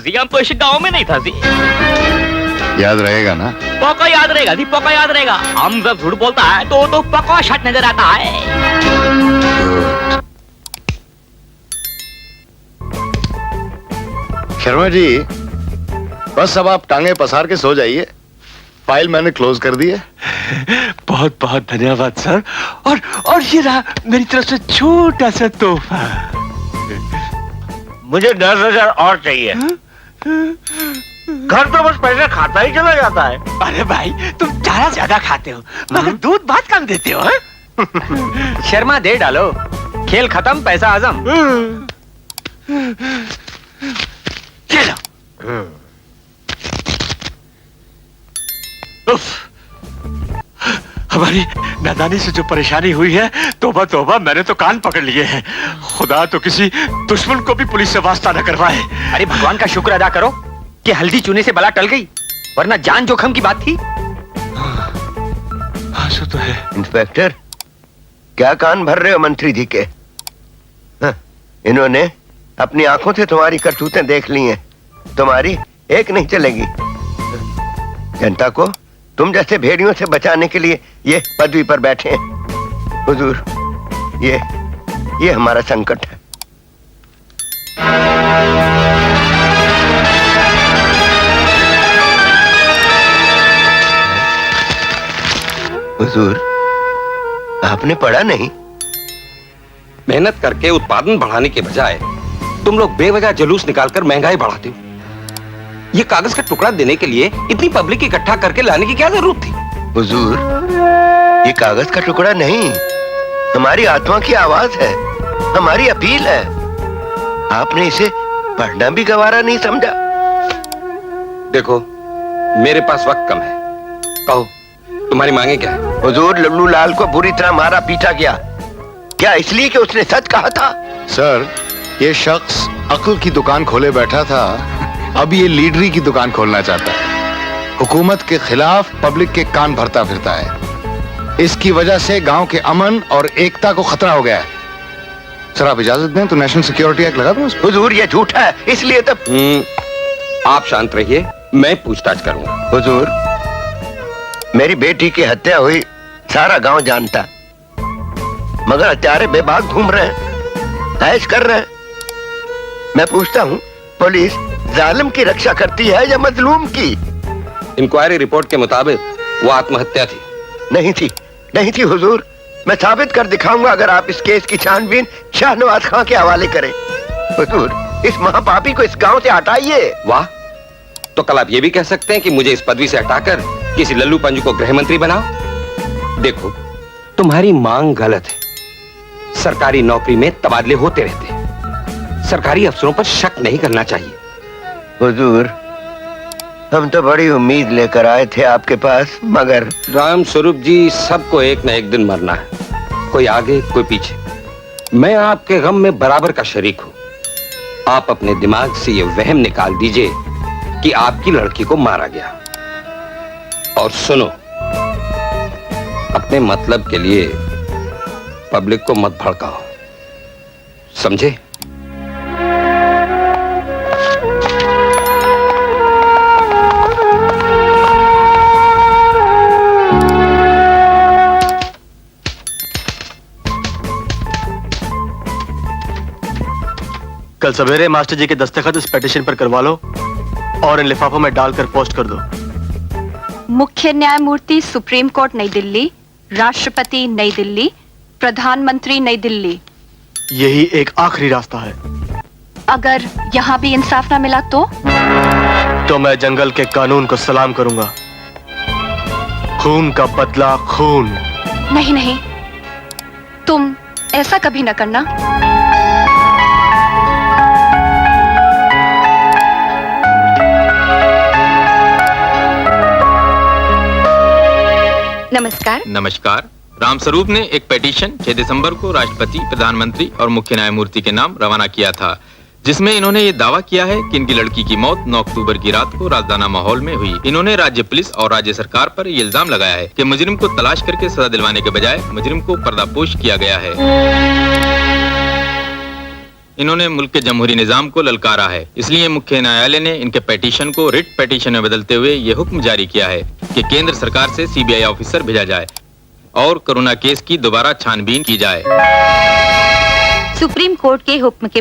हम तो इस गांव में नहीं था जी। याद रहेगा ना? पक्का याद रहेगा जी, पक्का याद रहेगा। हम जब झूठ बोलता है तो पक्का शट नजर आता है। शर्मा जी, बस अब आप टांगे पसार के सो जाइए। फाइल मैंने क्लोज कर दी है। बहुत बहुत धन्यवाद सर। और ये रहा मेरी तरफ से छोटा सा तोहफा। मुझे 10,000 और चाहिए। घर तो बस पैसे खाता ही चला जाता है। अरे भाई तुम ज्यादा खाते हो मगर दूध बहुत कम देते हो। शर्मा दे डालो, खेल खत्म पैसा आजम। चलो। हमारी नादानी से जो परेशानी हुई है, तौबा तौबा, मैंने तो कान पकड़ लिए हैं। खुदा तो किसी दुश्मन को भी पुलिस से वास्ता न करवाए। अरे भगवान का शुक्र अदा करो कि हल्दी चूने से बला टल गई, वरना जान जोखम की बात थी। हाँ सो तो है। इंस्पेक्टर, क्या कान भर रहे हो मंत्री जी के? हाँ, इन्होंने अपनी आंखों से तुम्हारी करतूतें देख ली हैं। तुम्हारी एक नहीं चलेगी। जनता को तुम जैसे भेड़ियों से बचाने के लिए ये पदवी पर बैठे हैं। हुजूर, ये हमारा संकट है। हुजूर, आपने पढ़ा नहीं? मेहनत करके उत्पादन बढ़ाने के बजाय तुम लोग बेवजह जुलूस निकालकर महंगाई बढ़ाते हो। ये कागज का टुकड़ा देने के लिए इतनी पब्लिक इकट्ठा करके लाने की क्या जरूरत थी? हुजूर, ये कागज का टुकड़ा नहीं, हमारी आत्मा की आवाज है, हमारी अपील है। आपने इसे पढ़ना भी गवारा नहीं समझा। देखो, मेरे पास वक्त कम है। कहो, तुम्हारी मांगे क्या है? हुजूर, लल्लू लाल को बुरी तरह मारा पीटा गया। क्या इसलिए कि उसने सच कहा था? सर, ये शख्स अक्ल की दुकान खोले बैठा था, अब ये लीडरी की दुकान खोलना चाहता है। हुकूमत के खिलाफ पब्लिक के कान भरता फिरता है। इसकी वजह से गांव के अमन और एकता को खतरा हो गया है। सर, आप इजाजत दें तो नेशनल सिक्योरिटी एक्ट लगा दूं उस पर? हुजूर, ये झूठा है, इसलिए तब। आप शांत रहिए, मैं पूछताछ करूंगा। हुजूर, मेरी बेटी की हत्या हुई, सारा गांव जानता, मगर हत्यारे बेबाक घूम रहे हैं, ऐश कर रहे हैं। मैं पूछता हूँ, पुलिस जालिम की रक्षा करती है या मजलूम की? इंक्वायरी रिपोर्ट के मुताबिक वो आत्महत्या थी। नहीं थी हुजूर। मैं साबित कर दिखाऊंगा अगर आप इस केस की छानबीन शाहनवाज खां के हवाले करें। हुजूर, इस महापापी को इस गांव से हटाइए। वाह, तो कल आप ये भी कह सकते हैं कि मुझे इस पदवी से हटाकर किसी लल्लू पंजू को गृह मंत्री बनाओ। देखो, तुम्हारी मांग गलत है। सरकारी नौकरी में तबादले होते रहते हैं। सरकारी अफसरों पर शक नहीं करना चाहिए। हुजूर, हम तो बड़ी उम्मीद लेकर आए थे आपके पास, मगर राम स्वरूप जी, सबको एक न एक दिन मरना है, कोई आगे कोई पीछे। मैं आपके गम में बराबर का शरीक हूं। आप अपने दिमाग से ये वहम निकाल दीजिए कि आपकी लड़की को मारा गया। और सुनो, अपने मतलब के लिए पब्लिक को मत भड़काओ, समझे? कल सवेरे मास्टर जी के दस्तखत इस पेटिशन पर करवा लो और इन लिफाफों में डालकर पोस्ट कर दो। मुख्य न्यायमूर्ति सुप्रीम कोर्ट नई दिल्ली, राष्ट्रपति नई दिल्ली, प्रधानमंत्री नई दिल्ली। यही एक आखिरी रास्ता है। अगर यहाँ भी इंसाफ ना मिला तो मैं जंगल के कानून को सलाम करूंगा। खून का बदला खून। नहीं, तुम ऐसा कभी ना करना। नमस्कार। नमस्कार। रामस्वरूप ने एक पेटिशन 6 दिसंबर को राष्ट्रपति, प्रधानमंत्री और मुख्य न्यायमूर्ति के नाम रवाना किया था, जिसमें इन्होंने ये दावा किया है कि इनकी लड़की की मौत 9 अक्टूबर की रात को राजदाना माहौल में हुई। इन्होंने राज्य पुलिस और राज्य सरकार पर ये इल्जाम लगाया है कि मुजरिम को तलाश करके सजा दिलवाने के बजाय मुजरिम को पर्दापोश किया गया है। इन्होंने मुल्क के जमहूरी निजाम को ललकारा है। इसलिए मुख्य न्यायालय ने इनके पिटीशन को रिट पिटीशन में बदलते हुए ये हुक्म जारी किया है कि केंद्र सरकार से सीबीआई ऑफिसर भेजा जाए और कोरोना केस की दोबारा छानबीन की जाए। सुप्रीम कोर्ट के हुक्म के